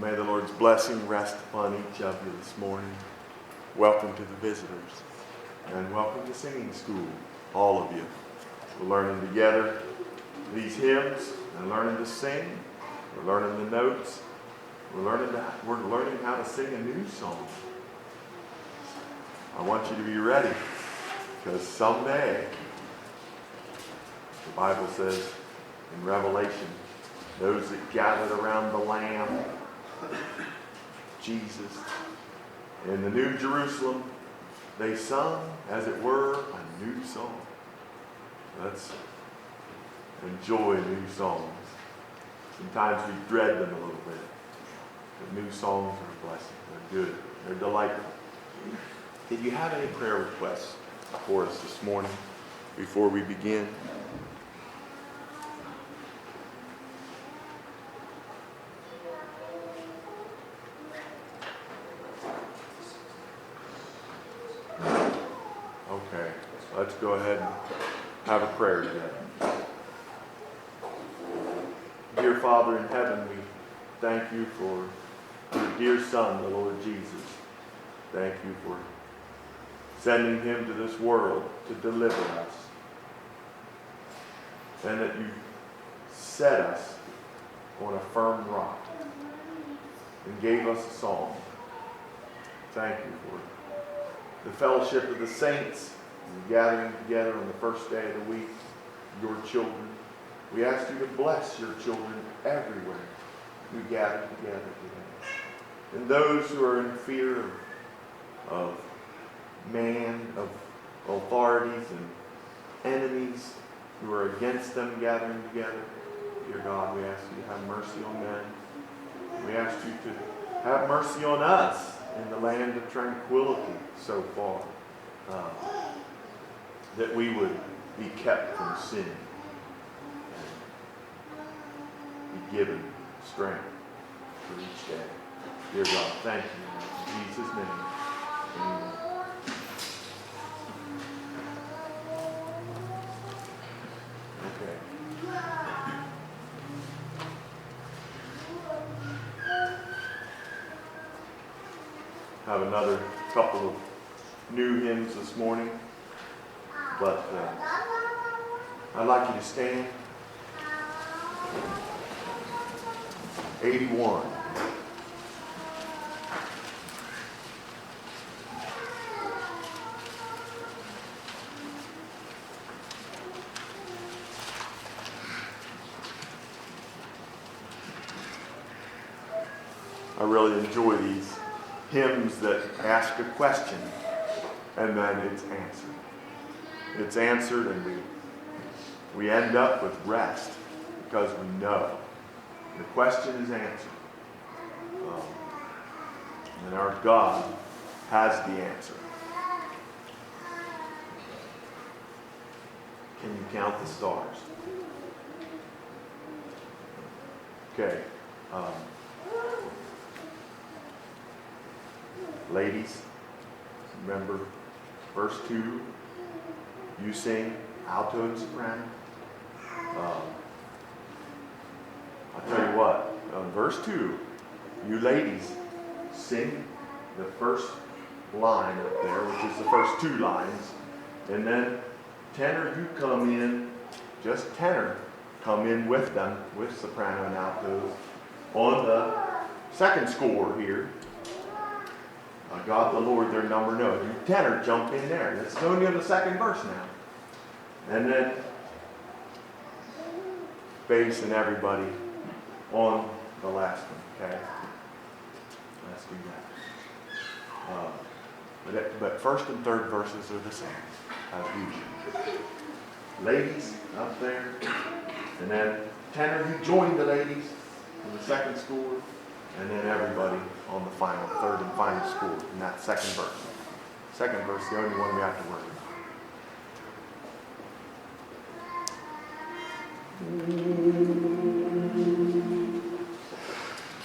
May the Lord's blessing rest upon each of you this morning. Welcome to the visitors, and welcome to singing school, all of you. We're learning together these hymns and learning to sing. We're learning the notes. We're learning how to sing a new song. I want you to be ready, because someday, the Bible says in Revelation, those that gathered around the Lamb, Jesus, in the New Jerusalem, they sung, as it were, a new song. Let's enjoy new songs. Sometimes we dread them a little bit. But new songs are a blessing. They're good. They're delightful. Did you have any prayer requests for us this morning before we begin? Okay, let's go ahead and have a prayer together. Dear Father in heaven, we thank you for your dear Son, the Lord Jesus. Thank you for sending him to this world to deliver us. And that you set us on a firm rock and gave us a song. Thank you for the fellowship of the saints and gathering together on the first day of the week, your children. We ask you to bless your children everywhere we gather together today. And those who are in fear of man, of authorities and enemies who are against them gathering together, dear God, we ask you to have mercy on them. We ask you to have mercy on us in the land of tranquility so far, that we would be kept from sin and be given strength for each day. Dear God, thank you. In Jesus' name, amen. Okay. Have another couple of new hymns this morning, but I'd like you to stand. 81. I really enjoy these hymns that ask a question and then it's answered. It's answered and we end up with rest because we know the question is answered. And our God has the answer. Can you count the stars? Okay. Ladies, remember verse 2, you sing alto and soprano. I'll tell you what, verse 2, you ladies sing the first line up there, which is the first two lines, and then tenor, you come in, just tenor, come in with them, with soprano and altos, on the second score here. God the Lord, their number knows. You tenor, jump in there. Let's go near the second verse now. And then bass and everybody on the last one, okay? Let's do that. But first and third verses are the same, as usual. Ladies up there, and then tenor, you join the ladies in the second score, and then everybody on the final, third and final score in that second verse. Second verse, the only one we have to worry about.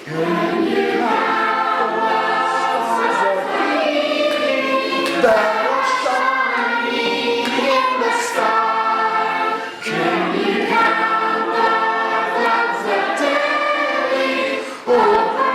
Can you count the stars that are shining in the sky? Can you count the clouds that daily over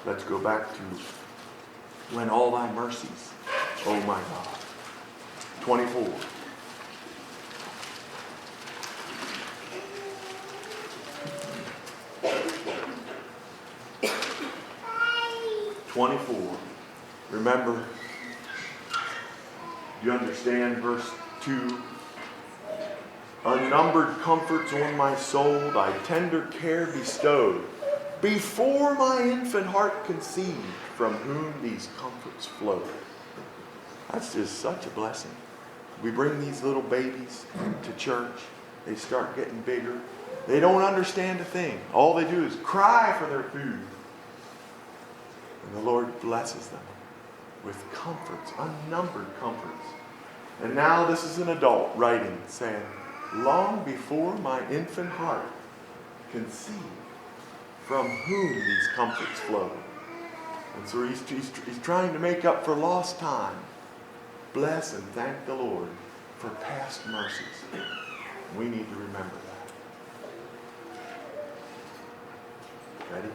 Let's go back to when all thy mercies, oh my God. 24. Remember, you understand verse 2? Unnumbered comforts on my soul, thy tender care bestowed. Before my infant heart conceived, from whom these comforts flow. That's just such a blessing. We bring these little babies to church. They start getting bigger. They don't understand a thing. All they do is cry for their food. And the Lord blesses them with comforts, unnumbered comforts. And now this is an adult writing, saying, long before my infant heart conceived, from whom these comforts flow. And so he's trying to make up for lost time. Bless and thank the Lord for past mercies. We need to remember that. Ready?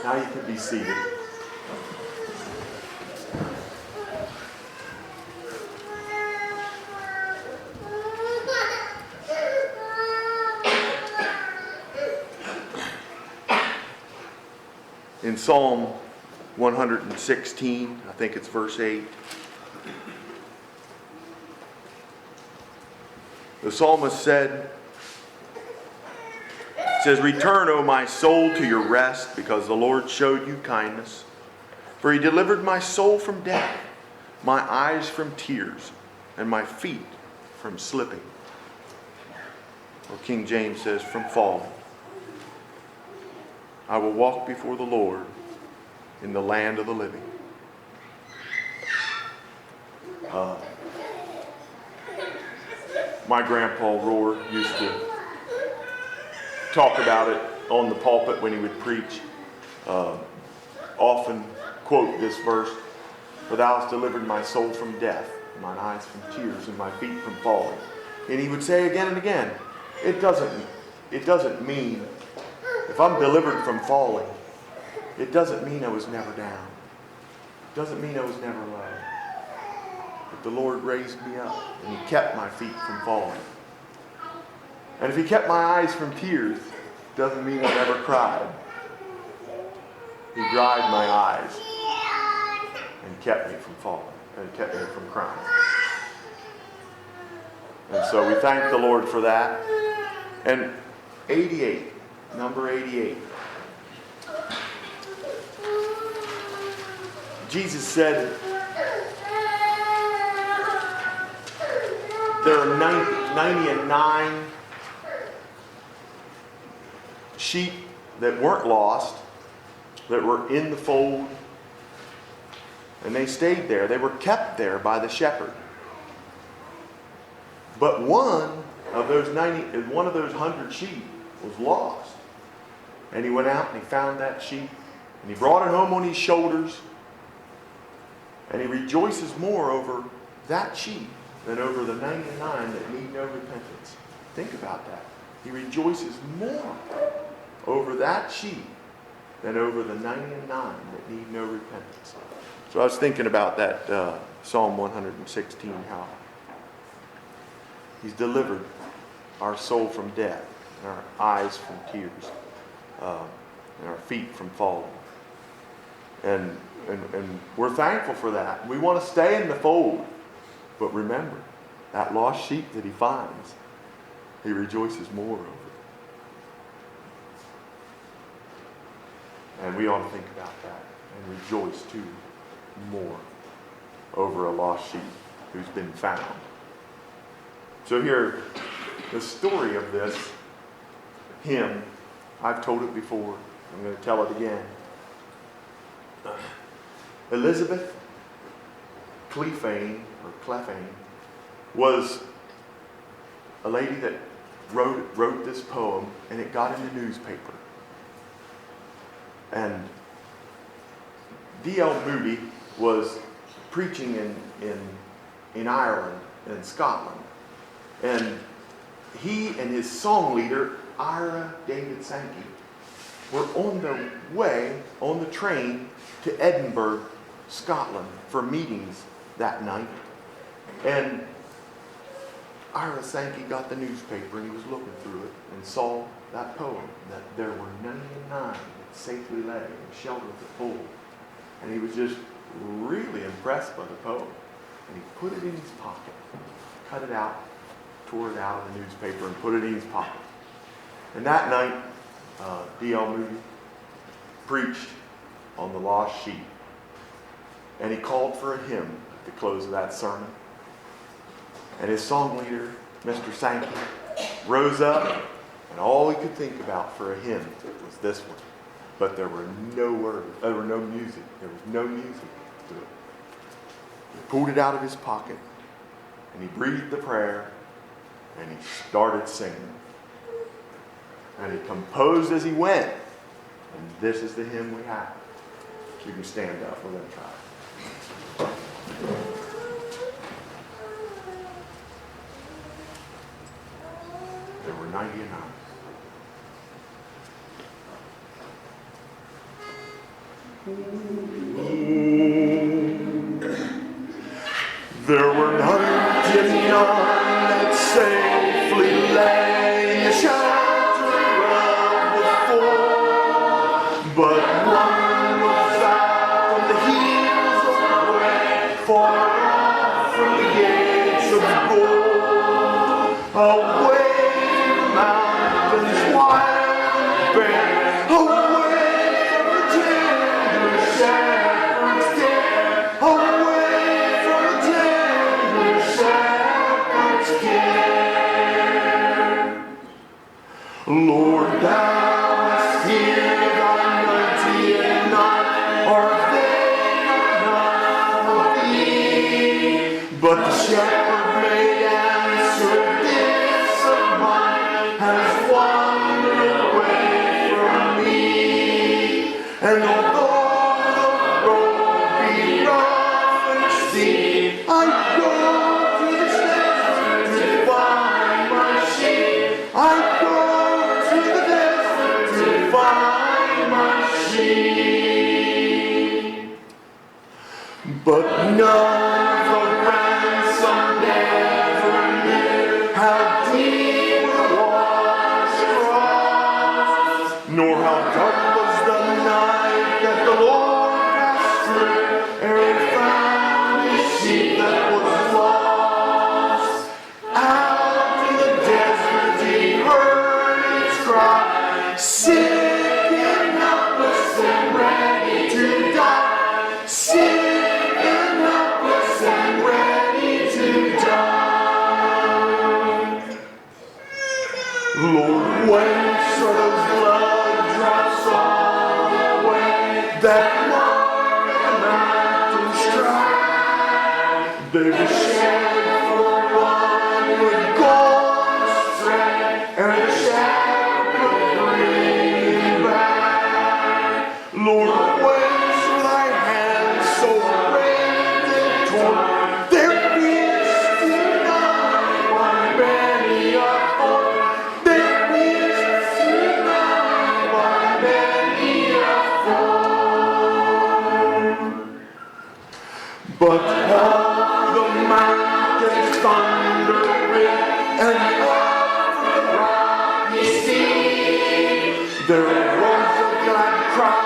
Now you can be seated. In Psalm 116, I think it's verse 8. The psalmist says, "Return, O my soul, to your rest, because the Lord showed you kindness. For he delivered my soul from death, my eyes from tears, and my feet from slipping." Or King James says, from falling. "I will walk before the Lord in the land of the living." My grandpa Rohr used to talk about it on the pulpit when he would preach. Often quote this verse, "For thou hast delivered my soul from death, mine eyes from tears, and my feet from falling." And he would say again and again, it doesn't mean, if I'm delivered from falling, it doesn't mean I was never down. It doesn't mean I was never low. But the Lord raised me up, and he kept my feet from falling. And if he kept my eyes from tears, it doesn't mean I never cried. He dried my eyes and kept me from falling, and kept me from crying. And so we thank the Lord for that. And 88, number 88. Jesus said, there are 99 sheep that weren't lost, that were in the fold, and they stayed there. They were kept there by the shepherd. But one of those 100 sheep was lost. And he went out and he found that sheep, and he brought it home on his shoulders, and he rejoices more over that sheep than over the 99 that need no repentance. Think about that. He rejoices more over that sheep than over the 99 that need no repentance. So I was thinking about that Psalm 116, how he's delivered our soul from death, and our eyes from tears, and our feet from falling. And we're thankful for that. We want to stay in the fold. But remember, that lost sheep that he finds, he rejoices more over. And we ought to think about that and rejoice too more over a lost sheep who's been found. So here, the story of this hymn, I've told it before. I'm going to tell it again. Elizabeth Clephane was a lady that wrote this poem, and it got in the newspaper. And D.L. Moody was preaching in Ireland and Scotland. And he and his song leader, Ira David Sankey, were on their way on the train to Edinburgh, Scotland, for meetings that night. And Ira Sankey got the newspaper, and he was looking through it and saw that poem, that there were 99 that safely lay in shelter of the fold. And he was just really impressed by the poem. And he put it in his pocket, cut it out, tore it out of the newspaper, and put it in his pocket. And that night, D.L. Moody preached on the lost sheep. And he called for a hymn at the close of that sermon. And his song leader, Mr. Sankey, rose up, and all he could think about for a hymn was this one. But there were no words, there were no music. There was no music to it. He pulled it out of his pocket, and he breathed the prayer, and he started singing. And he composed as he went. And this is the hymn we have. You can stand up. We're going to try it. There were 99. There were 99 that safely lay in the shelter of the fold, but one was out far off from the gates of gold, away from the mountains wild and bare, away from the tender shepherd's care, away from the tender shepherd's care. Lord, thou hast heard thy mighty and not are but the shepherd made answer, this of mine has wandered away from me. And although the road be rough and steep, I go to the desert to find my sheep. I go to the desert to find my sheep. But none nor how dark was the night that the Lord passed through, ere he found his sheep that was lost. Out in the desert he heard its cry, sick and helpless and ready to die, sick and helpless and ready to die. Lord, whence are those blood drops all the way that mark the mountain's track? They were shed for one with golden thread, and the shepherd bring him back. Lord, whence were thy hands so rent and torn? There is tonight one many a thorn. But all the mountains thunder and over the rocky sea, there arose a glad cry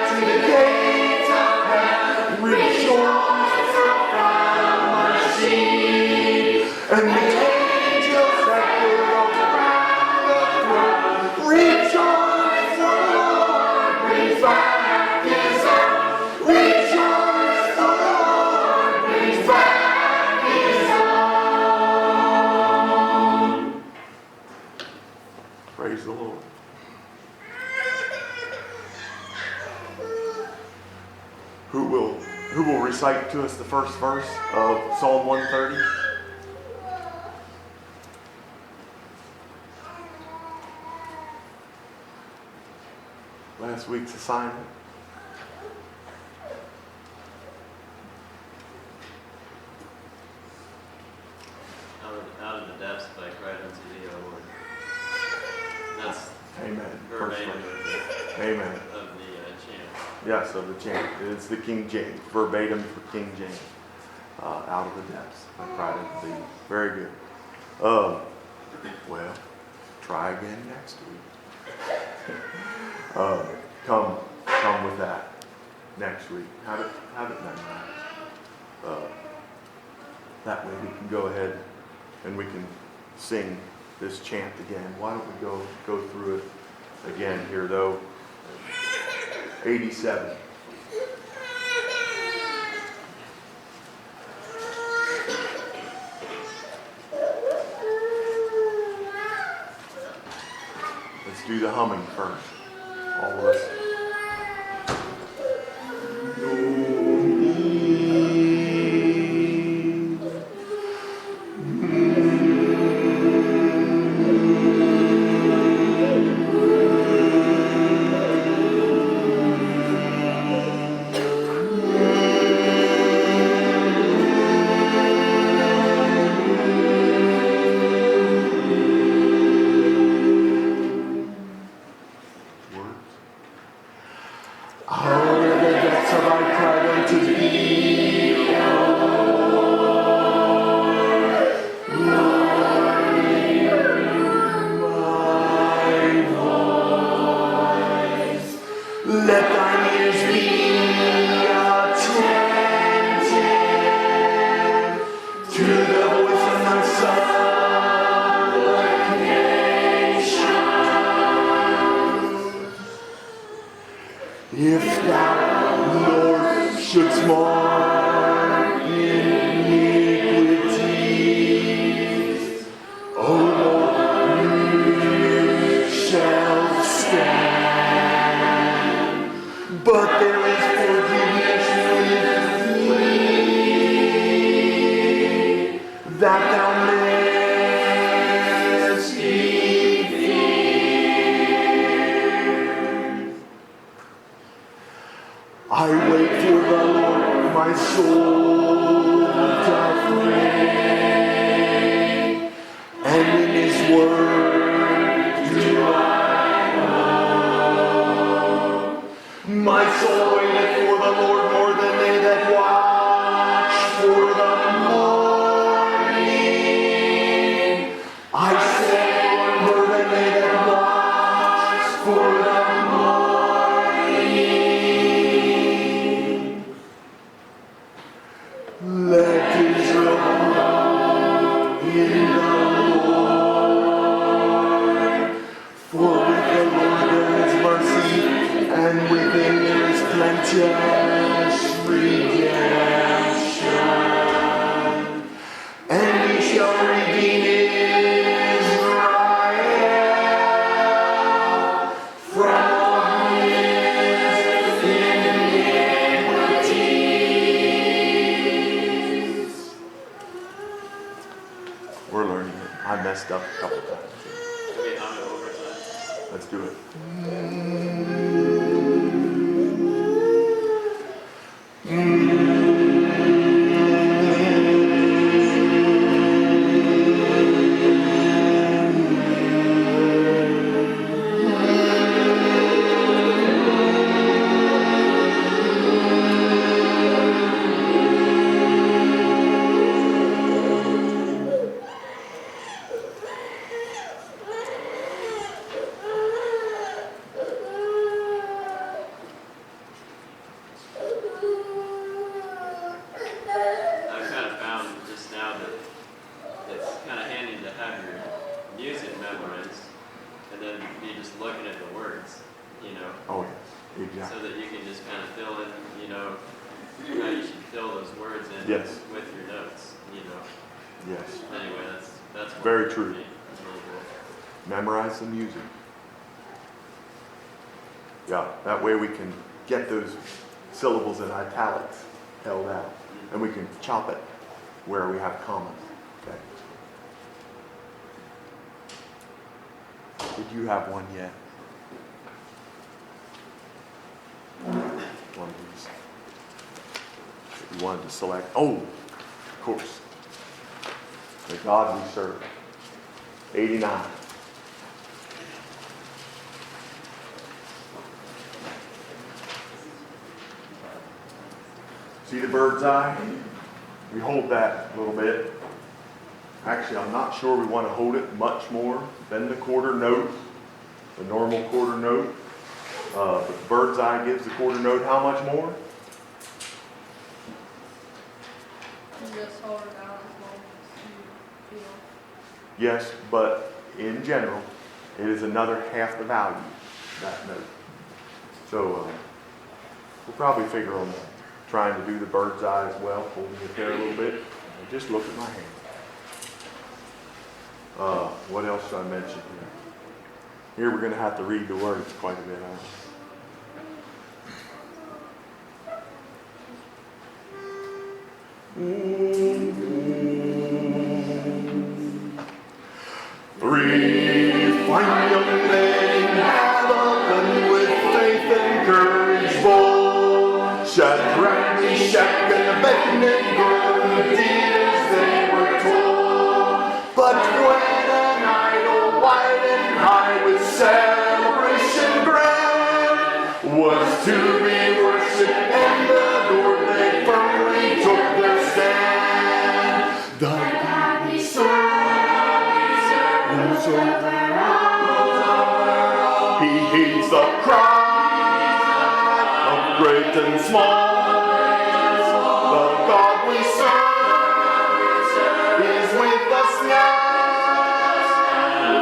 to the gates of heaven, rejoice for found my sheep. And the angels echoed around the throne, rejoice for the Lord brings back his own. Rejoice for the Lord brings back his own. Praise the Lord. Who will recite to us the first verse of Psalm 130? Last week's assignment. Out of the depths I cried unto thee, O Lord. That's Amen. verbatim Amen. of the chant. Yes, of the chant. It's the King James, verbatim for King James. Out of the depths I cried unto thee. Very good. Well, try again next week. Come with that next week. Have it memorized. That way we can go ahead and we can sing this chant again. Why don't we go through it again here though? 87. Let's do the humming first. All of us. that thou mayest be feared. I wait for the Lord, my soul doth wait, and in his word do I hope. My soul waiteth for the Lord more than they that watch for the morning. I say more than they that watch for the morning. Let Israel hope in the Lord. For with the Lord there is mercy, and with him there is plenteous redemption. And he shall redeem Israel from all his iniquities. We're learning it. I messed up a couple times. Should we hum it overtime? Let's do it. I've kind of found just now that it's kind of handy to have your music memorized and then be just looking at the words, you know, Oh, yes. Exactly. so that you can just kind of fill in, you know, how you should fill those words in Yes. with your notes, you know. Yes. Anyway, that's what Very worked for true. me. It's really good. Memorize the music. Yeah, that way we can get those syllables in italics held out. And we can chop it where we have commas. Okay. Did you have one yet? One of these. You wanted to select. Oh, of course. The God we serve. 89. See the bird's eye? We hold that a little bit. Actually, I'm not sure we want to hold it much more than the quarter note, the normal quarter note. But the bird's eye gives the quarter note how much more? Just hold it down as long as you feel. Yes, but in general, it is another half the value, that note. So we'll probably figure on trying to do the bird's eye as well, holding it there a little bit. And just look at my hand. What else should I mention here? Here we're going to have to read the words quite a bit. Three fine young men have opened with faith and courage bold. Shadrach, Meshach, and Abednego did as they were told. But when an idol white and high with celebration grand was to be worshipped and adored, they firmly took their stand. The God we serve rules over all. He heeds the cry of great and small. The God we serve is with us now.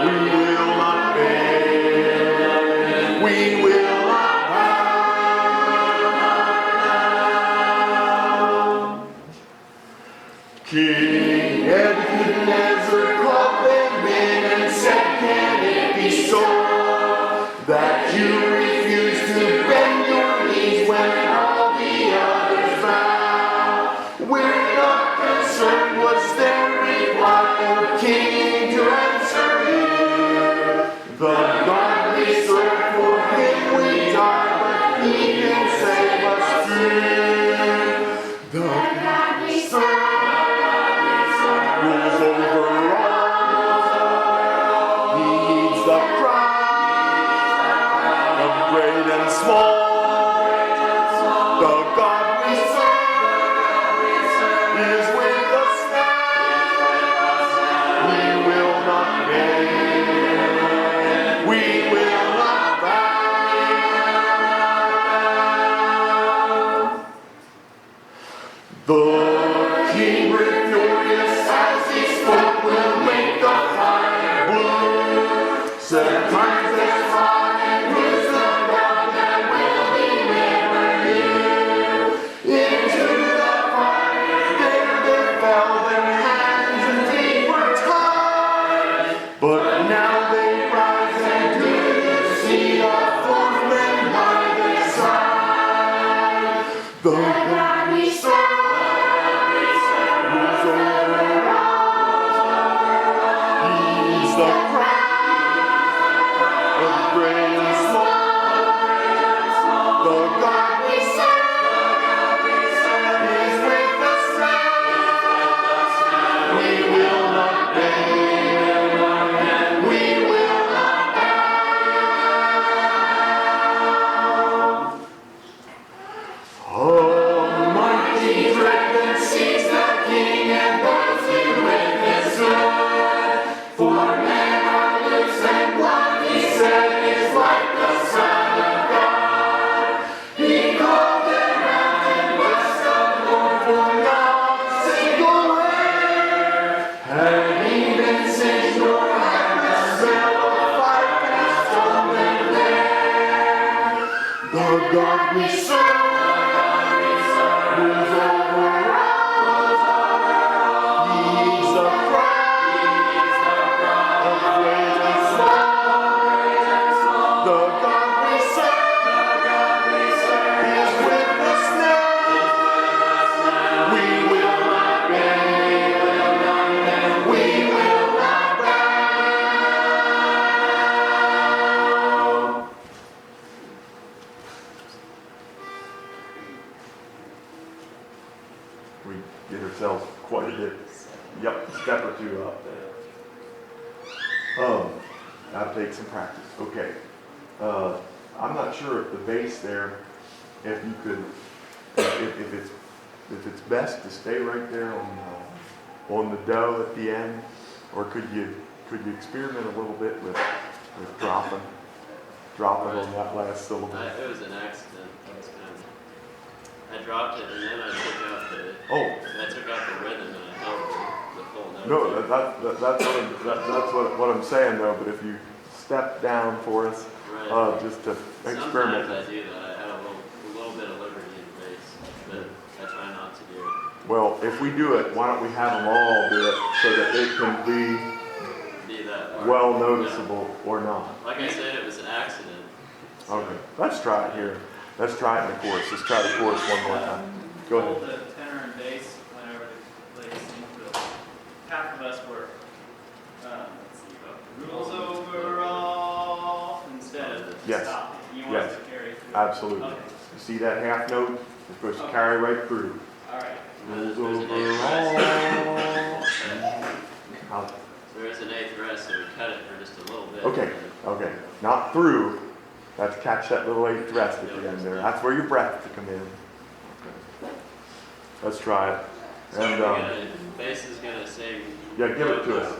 We will not bend. We will not bow. King Nebuchadnezzar called them in and said, "Can it be so that you refuse to bend your knees when all the others bow? We're not concerned, was their reply. King to answer here. The God we serve, for Him we die, but He can save us through. The God we serve rules over all. He heeds the cry of great and small. The God we serve is with us now. We will not bend. We will not bow. The King victorious as He spoke will make the fire blue. 7 times as high and who's the God that will deliver you? Into the fire there they fell, their hands and feet were tied. But now they rise and do you see a 4th man by their side. The God we serve rules over all. He's the crown of great and small. The God we serve is with us now. We will not bend. We will not bow. Almighty dragon sees the King and those who witness good. For men are loose and what He said is like the Son of God. He called them out and blessed the Lord, for not a single word had even singed nor had the smell of fire passed from them there. The God we serve rules over all. He's the crown of great and small. The God we serve is with us now. We will not bend. We will not bow. We get ourselves quite a bit, step or two up there. That'll take some practice. Okay. I'm not sure if the bass there, if you could, if it's best to stay right there on the do at the end, or could you experiment a little bit with dropping on that last syllable? It was an accident. I dropped it and then I took out the rhythm and I held the full note. No, that's what I'm saying though. But if you step down for us, Right. just to experiment. Sometimes I do that. I have a little bit of liberty in the bass, but I try not to do it. Well, if we do it, why don't we have them all do it so that it can Be that part. be well noticeable or not? Like I said, it was an accident. So Okay, let's try it here. Let's try it in the chorus. Let's try the chorus one more time. Go Hold ahead. the tenor and bass whenever the ladies sing through. Half of us were, let's see, rules over all instead of Yes. stop. You want Yes. us to carry through. Absolutely. Okay. You see that half note? It's supposed to carry right through. All right. Rules There's an over eighth all. So there's an eighth rest, so we cut it for just a little bit. Okay, okay. Not through. Let's catch that little eighth rest at the end there. That's where your breath to come in. Okay. Let's try it. So And bass is gonna sing. yeah, give it to low us.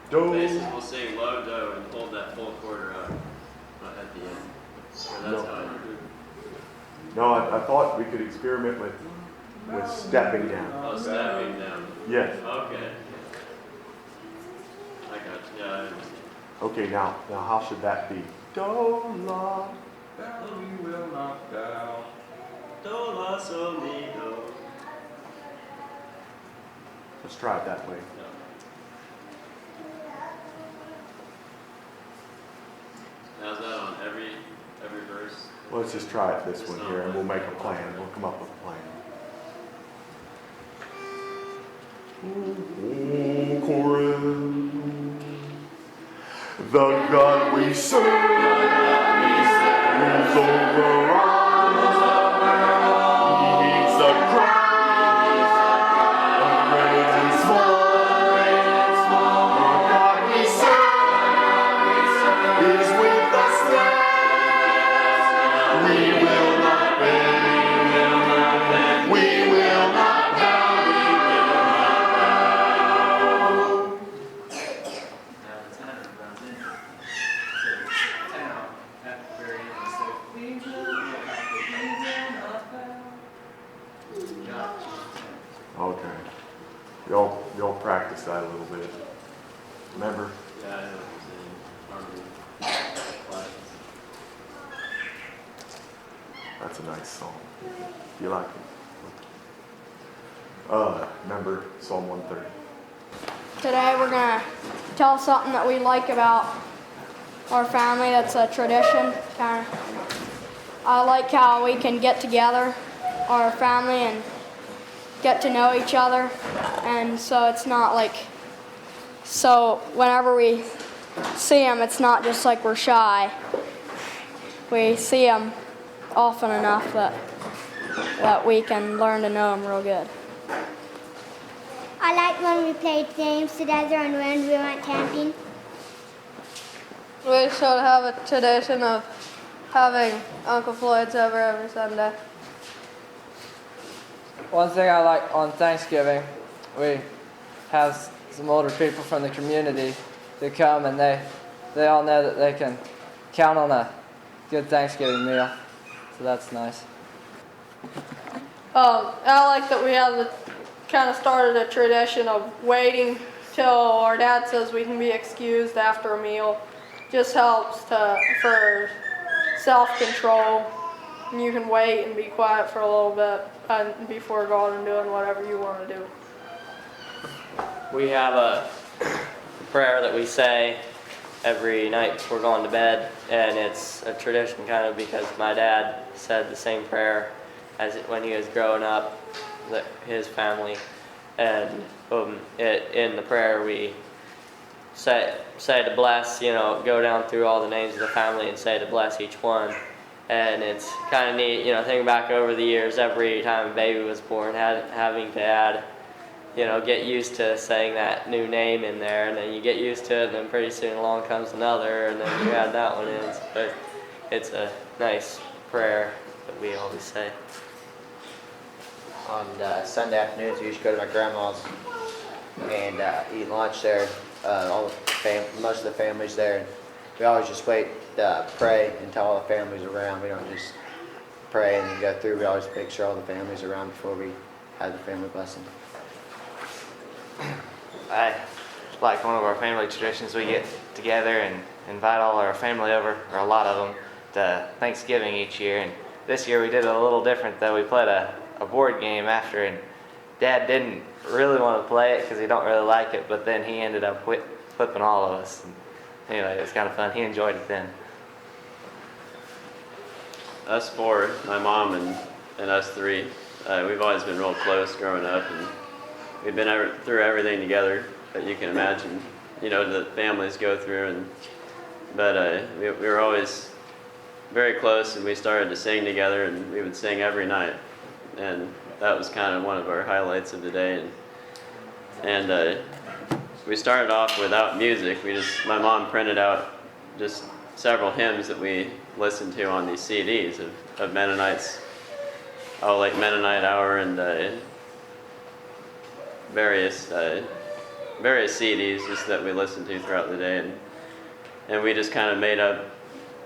do. Basses Do. will sing low do and hold that full quarter up at the end. So that's No. how I do it. No, I thought we could experiment with stepping down. Oh, stepping down. Yes. Okay. I got you. Yeah, I understand. Okay, now how should that be? Do, la. Thou we will not bow. Do, la, sol, mi, do. Let's try it that way. Now is that on every verse? Well, let's just try it this one here, and we'll make a plan. We'll come up with a plan. forever. The God we serve is over all. He needs the crown of great and small. The God we serve is with us now. We will not bend. We will not bow. Now the tenor runs in to town at the very end and says, we will not bow. God, Okay. Y'all practice that a little bit. Remember? Yeah, I know what you're saying. Harmony classes. That's a nice song. You like it? Remember Psalm 130. Today we're going to tell something that we like about our family that's a tradition. I like how we can get together, our family, and get to know each other. And so it's not like, so whenever we see them, it's not just like we're shy. We see them often enough that we can learn to know them real good. I like when we played games together and when we went camping. We should have a tradition of having Uncle Floyd's over every Sunday. One thing I like on Thanksgiving, we have some older people from the community to come, and they all know that they can count on a good Thanksgiving meal. So that's nice. I like that we have kind of started a tradition of waiting till our dad says we can be excused after a meal. Just helps for self-control. And you can wait and be quiet for a little bit before going and doing whatever you want to do. We have a prayer that we say every night before going to bed, and it's a tradition kind of because my dad said the same prayer as when he was growing up, his family, and in the prayer we say to bless, go down through all the names of the family and say to bless each one. And it's kind of neat, thinking back over the years, every time a baby was born, having to add, get used to saying that new name in there, and then you get used to it, and then pretty soon along comes another, and then you add that one in. But it's a nice prayer that we always say. On Sunday afternoons, we used to go to my grandma's and eat lunch there. Most of the family's there. And we always just wait, pray until all the family's around. We don't just pray and then go through. We always make sure all the family's around before we have the family blessing. Like one of our family traditions, we get together and invite all our family over, or a lot of them, to Thanksgiving each year. And this year we did it a little different, though. We played a board game after, and Dad didn't really want to play it because he don't really like it, but then he ended up flipping all of us. And anyway, it was kind of fun. He enjoyed it then. Us four, my mom and us three, we've always been real close growing up, and we've been through everything together that you can imagine, that families go through. But we were always very close, and we started to sing together, and we would sing every night. And that was kind of one of our highlights of the day. And we started off without music. My mom printed out just several hymns that we listened to on these CDs of Mennonites, like Mennonite Hour and various CDs just that we listened to throughout the day, and we just kind of made up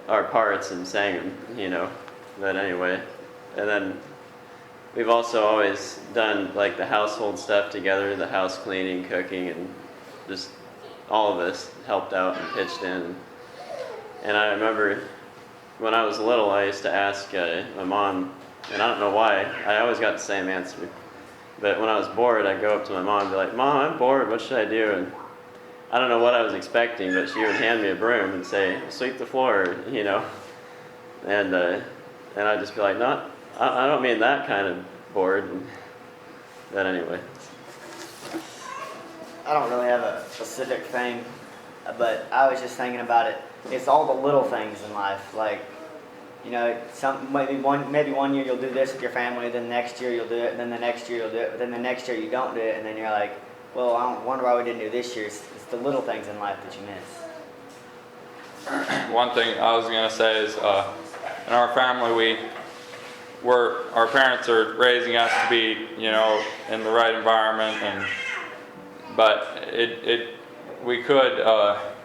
our parts and sang them, But anyway, and then we've also always done like the household stuff together, the house cleaning, cooking, and just all of us helped out and pitched in. And I remember when I was little, I used to ask my mom, and I don't know why, I always got the same answer. But when I was bored, I'd go up to my mom and be like, "Mom, I'm bored, what should I do?" And I don't know what I was expecting, but she would hand me a broom and say, "Sweep the floor," And I'd just be like, "No, I don't mean that kind of bored." But anyway. I don't really have a specific thing, but I was just thinking about it. It's all the little things in life, like, you know, maybe one year you'll do this with your family, then next year you'll do it, and then the next year you'll do it, but then the next year you don't do it, and then you're like, well, I don't wonder why we didn't do this year. It's the little things in life that you miss. One thing I was gonna say is, in our family, our parents are raising us to be, you know, in the right environment, but we could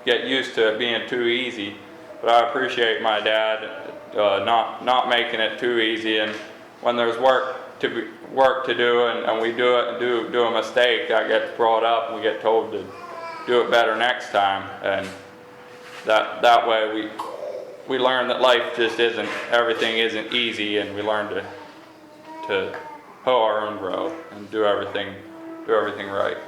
get used to it being too easy. But I appreciate my dad not making it too easy, and when there's work to do and we do it and do a mistake, that gets brought up and we get told to do it better next time, and that way we learn that life just everything isn't easy, and we learn to hoe our own row and do everything right.